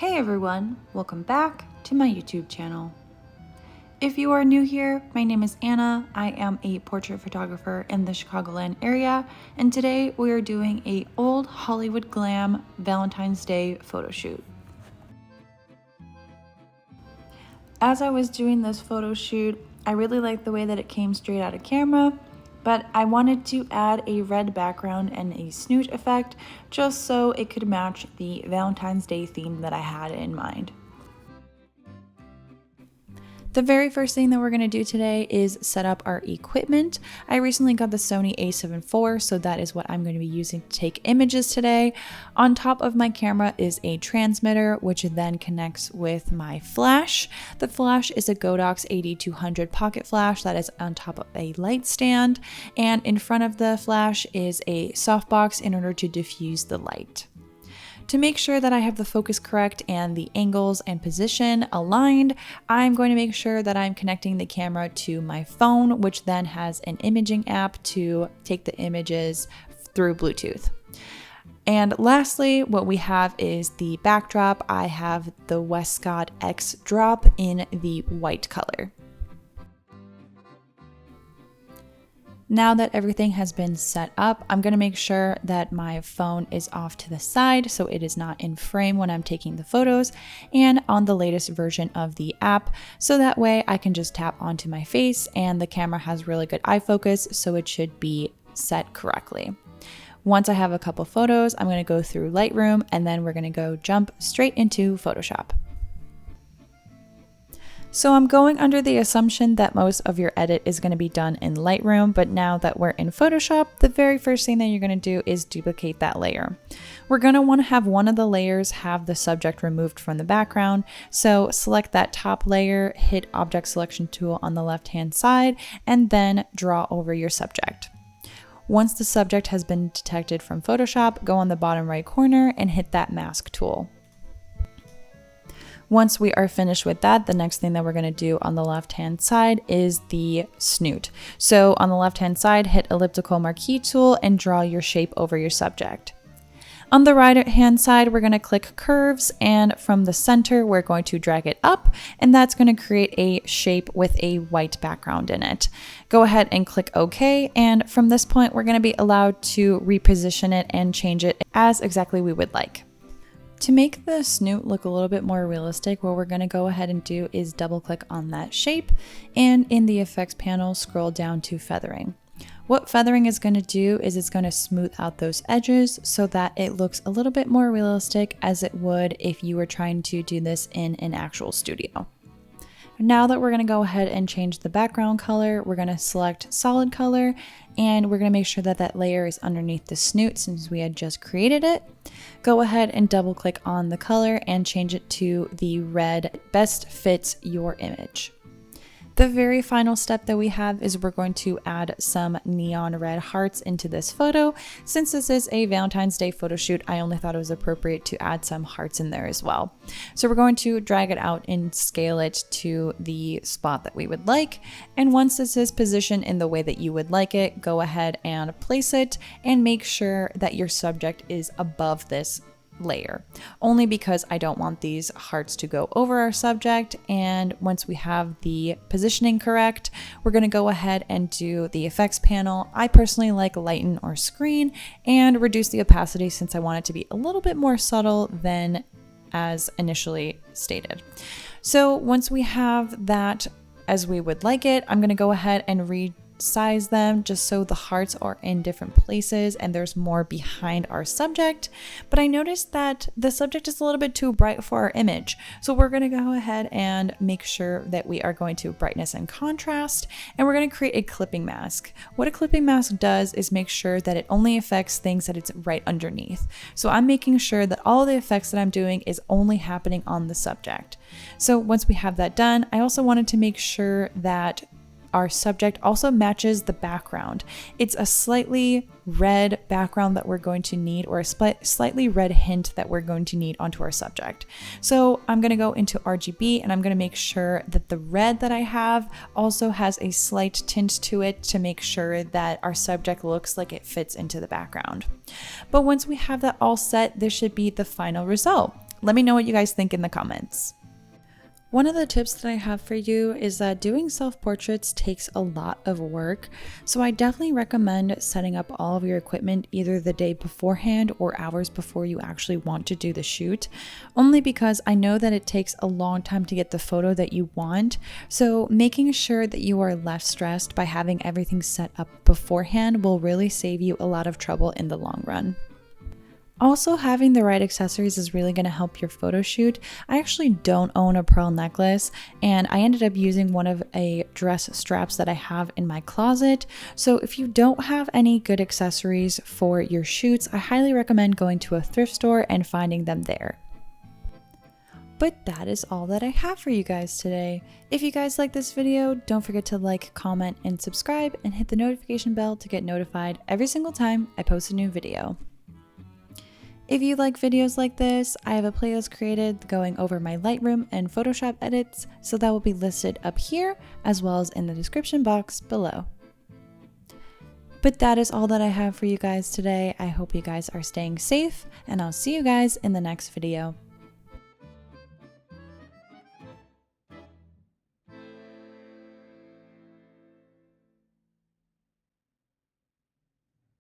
Hey everyone, welcome back to my YouTube channel. If you are new here, my name is Anna. I am a portrait photographer in the Chicagoland area, and today we are doing a old Hollywood glam Valentine's Day photo shoot. As I was doing this photo shoot, I really liked the way that it came straight out of camera, but I wanted to add a red background and a snoot effect just so it could match the Valentine's Day theme that I had in mind. The very first thing that we're going to do today is set up our equipment. I recently got the Sony a7 IV, so that is what I'm going to be using to take images today. On top of my camera is a transmitter, which then connects with my flash. The flash is a Godox 8200 pocket flash that is on top of a light stand, and in front of the flash is a softbox in order to diffuse the light. To make sure that I have the focus correct and the angles and position aligned, I'm going to make sure that I'm connecting the camera to my phone, which then has an imaging app to take the images through Bluetooth. And lastly, what we have is the backdrop. I have the Westcott X drop in the white color. Now that everything has been set up, I'm going to make sure that my phone is off to the side so it is not in frame when I'm taking the photos, and on the latest version of the app, so that way I can just tap onto my face and the camera has really good eye focus, so it should be set correctly. Once I have a couple photos, I'm going to go through Lightroom and then we're going to go jump straight into Photoshop. So I'm going under the assumption that most of your edit is going to be done in Lightroom, but now that we're in Photoshop, the very first thing that you're going to do is duplicate that layer. We're going to want to have one of the layers have the subject removed from the background. So select that top layer, hit Object Selection tool on the left-hand side, and then draw over your subject. Once the subject has been detected from Photoshop, go on the bottom right corner and hit that mask tool. Once we are finished with that, the next thing that we're going to do on the left-hand side is the snoot. So on the left-hand side, hit elliptical marquee tool and draw your shape over your subject. On the right-hand side, we're going to click curves, and from the center, we're going to drag it up, and that's going to create a shape with a white background in it. Go ahead and click OK, and from this point, we're going to be allowed to reposition it and change it as exactly we would like. To make the snoot look a little bit more realistic, what we're going to go ahead and do is double click on that shape, and in the effects panel, scroll down to feathering. What feathering is going to do is it's going to smooth out those edges so that it looks a little bit more realistic as it would if you were trying to do this in an actual studio. Now that we're going to go ahead and change the background color, we're going to select solid color, and we're going to make sure that that layer is underneath the snoot since we had just created it. Go ahead and double click on the color and change it to the red best fits your image. The very final step that we have is we're going to add some neon red hearts into this photo. Since this is a Valentine's Day photo shoot, I only thought it was appropriate to add some hearts in there as well. So we're going to drag it out and scale it to the spot that we would like. And once this is positioned in the way that you would like it, go ahead and place it and make sure that your subject is above this layer, only because I don't want these hearts to go over our subject. And once we have the positioning correct, we're going to go ahead and do the effects panel. I personally like lighten or screen and reduce the opacity since I want it to be a little bit more subtle than as initially stated. So once we have that as we would like it, I'm going to go ahead and resize them just so the hearts are in different places and there's more behind our subject. But I noticed that the subject is a little bit too bright for our image. So we're going to go ahead and make sure that we are going to brightness and contrast, and we're going to create a clipping mask. What a clipping mask does is make sure that it only affects things that it's right underneath. So I'm making sure that all the effects that I'm doing is only happening on the subject. So once we have that done, I also wanted to make sure that our subject also matches the background. It's a slightly red background that we're going to need, or a slightly red hint that we're going to need onto our subject. So I'm going to go into RGB and I'm going to make sure that the red that I have also has a slight tint to it to make sure that our subject looks like it fits into the background. But once we have that all set, this should be the final result. Let me know what you guys think in the comments. One of the tips that I have for you is that doing self-portraits takes a lot of work, so I definitely recommend setting up all of your equipment either the day beforehand or hours before you actually want to do the shoot, only because I know that it takes a long time to get the photo that you want, so making sure that you are less stressed by having everything set up beforehand will really save you a lot of trouble in the long run. Also, having the right accessories is really going to help your photo shoot. I actually don't own a pearl necklace, and I ended up using one of a dress straps that I have in my closet. So if you don't have any good accessories for your shoots, I highly recommend going to a thrift store and finding them there. But that is all that I have for you guys today. If you guys like this video, don't forget to like, comment, and subscribe, and hit the notification bell to get notified every single time I post a new video. If you like videos like this, I have a playlist created going over my Lightroom and Photoshop edits, so that will be listed up here as well as in the description box below. But that is all that I have for you guys today. I hope you guys are staying safe, and I'll see you guys in the next video.